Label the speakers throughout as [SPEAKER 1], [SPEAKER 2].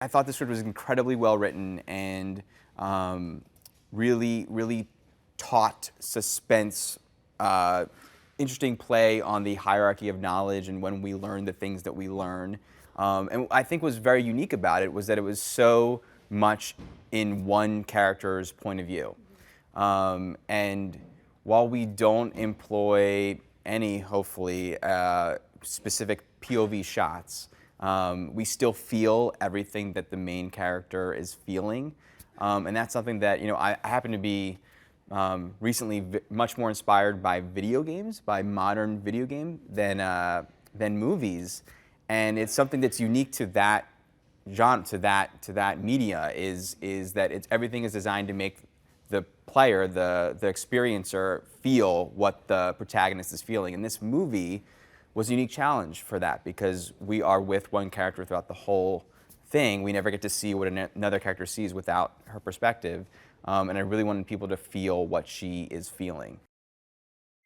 [SPEAKER 1] I thought the script was incredibly well written and really taut suspense, interesting play on the hierarchy of knowledge and when we learn the things that we learn. And I think was very unique about it was that it was so much in one character's point of view. And while we don't employ any, hopefully, specific POV shots, we still feel everything that the main character is feeling. And that's something that, I happen to be recently much more inspired by video games, by modern video game than movies. And it's something that's unique to that genre, to that media, is that everything is designed to make the player, the experiencer, feel what the protagonist is feeling. And this movie was a unique challenge for that because we are with one character throughout the whole thing. We never get to see what another character sees without her perspective. And I really wanted people to feel what she is feeling.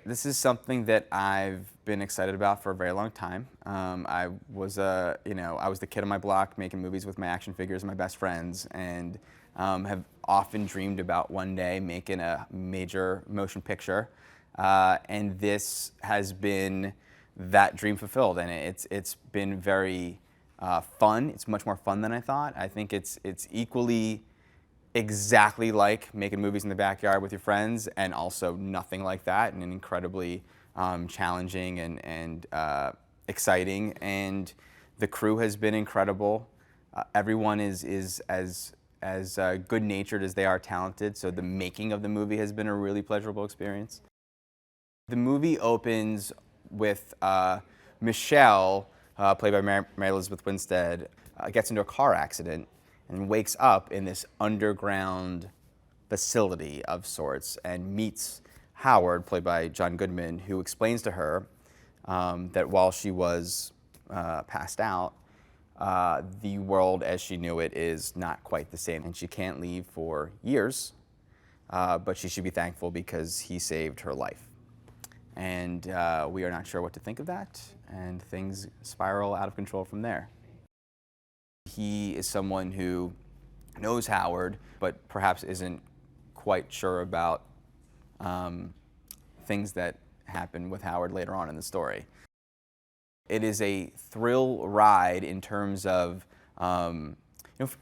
[SPEAKER 1] This is something that I've been excited about for a very long time. I was the kid on my block making movies with my action figures and my best friends, and have often dreamed about one day making a major motion picture. And this has been that dream fulfilled, and it's been very fun. It's much more fun than I thought. I think it's equally exactly like making movies in the backyard with your friends, and also nothing like that, and incredibly challenging and exciting. And the crew has been incredible. Everyone is as good-natured as they are talented, so the making of the movie has been a really pleasurable experience. The movie opens with Michelle, played by Mary Elizabeth Winstead, gets into a car accident and wakes up in this underground facility of sorts and meets Howard, played by John Goodman, who explains to her that while she was passed out, the world as she knew it is not quite the same, and she can't leave for years, but she should be thankful because he saved her life. And we are not sure what to think of that, and things spiral out of control from there. He is someone who knows Howard, but perhaps isn't quite sure about things that happen with Howard later on in the story. It is a thrill ride in terms of,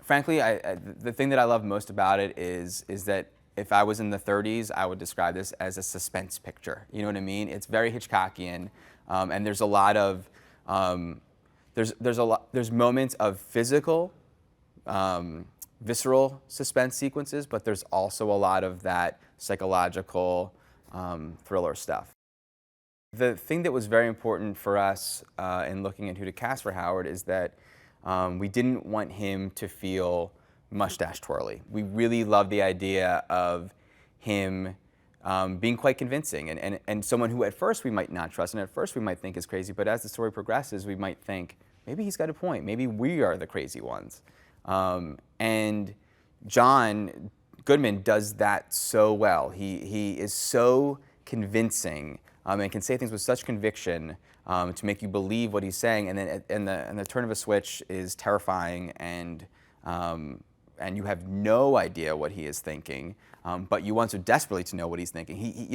[SPEAKER 1] frankly, the thing that I love most about it is that if I was in the 30s, I would describe this as a suspense picture. You know what I mean? It's very Hitchcockian, and there's a lot of there's moments of physical, visceral suspense sequences, but there's also a lot of that psychological thriller stuff. The thing that was very important for us in looking at who to cast for Howard is that we didn't want him to feel mustache twirly. We really loved the idea of him being quite convincing and someone who at first we might not trust and at first we might think is crazy, but as the story progresses we might think, maybe he's got a point, maybe we are the crazy ones. And John Goodman does that so well. He is so convincing and can say things with such conviction to make you believe what he's saying, and then and the turn of a switch is terrifying, and you have no idea what he is thinking, but you want so desperately to know what he's thinking. He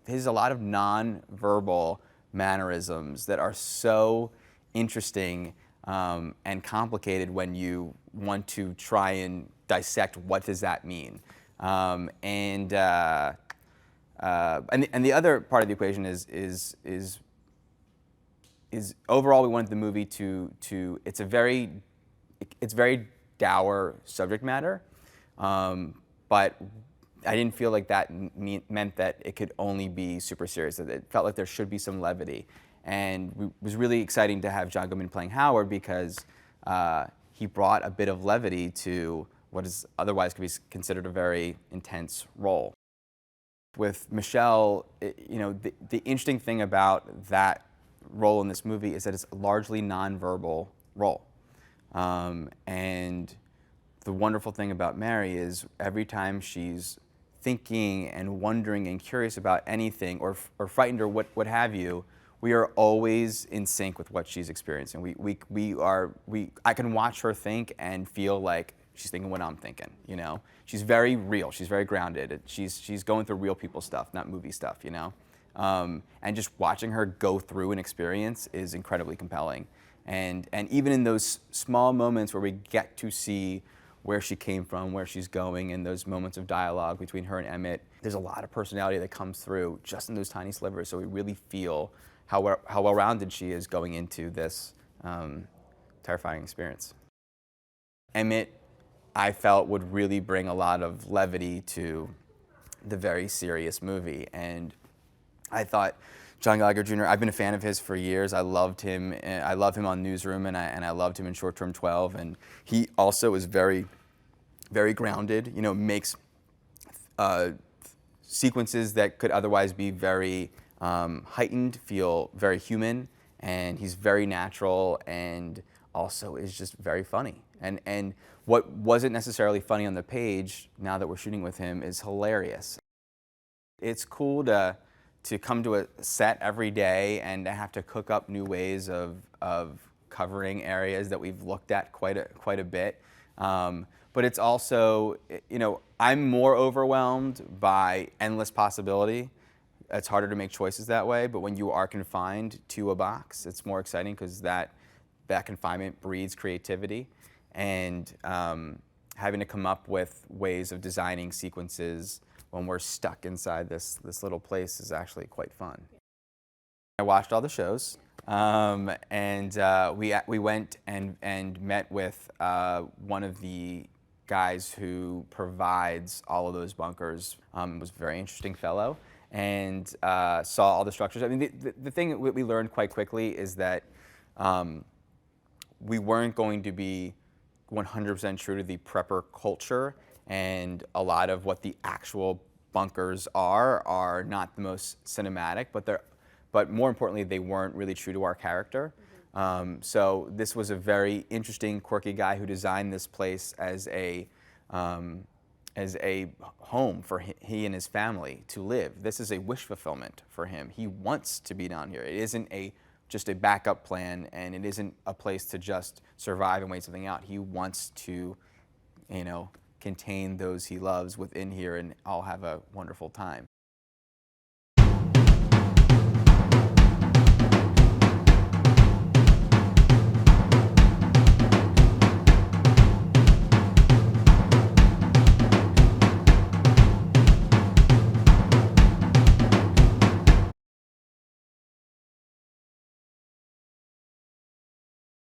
[SPEAKER 1] has a lot of non-verbal mannerisms that are so interesting and complicated when you want to try and dissect what does that mean. And the other part of the equation is overall we wanted the movie to it's very dour subject matter, but I didn't feel like that meant that it could only be super serious. That it felt like there should be some levity, and it was really exciting to have John Goodman playing Howard because he brought a bit of levity to what is otherwise could be considered a very intense role. With Michelle, the interesting thing about that role in this movie is that it's a largely nonverbal role. And the wonderful thing about Mary is every time she's thinking and wondering and curious about anything or frightened or what have you, we are always in sync with what she's experiencing. I can watch her think and feel like she's thinking what I'm thinking, you know? She's very real, she's very grounded. She's going through real people stuff, not movie stuff, you know? And just watching her go through an experience is incredibly compelling. And even in those small moments where we get to see where she came from, where she's going, and those moments of dialogue between her and Emmett, there's a lot of personality that comes through just in those tiny slivers. So we really feel how well-rounded she is going into this terrifying experience. Emmett, I felt, would really bring a lot of levity to the very serious movie. And I thought John Gallagher Jr., I've been a fan of his for years. I loved him. I love him on Newsroom, and I loved him in Short Term 12. And he also is very, very grounded, you know, makes sequences that could otherwise be very heightened feel very human. And he's very natural and also is just very funny. And what wasn't necessarily funny on the page, now that we're shooting with him, is hilarious. It's cool to come to a set every day and to have to cook up new ways of covering areas that we've looked at quite a bit. But it's also, you know, I'm more overwhelmed by endless possibility. It's harder to make choices that way, but when you are confined to a box, it's more exciting because that confinement breeds creativity. And having to come up with ways of designing sequences when we're stuck inside this little place is actually quite fun. I watched all the shows, and we went and met with one of the guys who provides all of those bunkers. Was a very interesting fellow, and saw all the structures. I mean, the thing that we learned quite quickly is that we weren't going to be 100% true to the prepper culture, and a lot of what the actual bunkers are not the most cinematic, but more importantly, they weren't really true to our character. So this was a very interesting, quirky guy who designed this place as a home for he and his family to live. This is a wish fulfillment for him. He wants to be down here. It isn't just a backup plan, and it isn't a place to just survive and wait something out. He wants to, you know, contain those he loves within here and all have a wonderful time.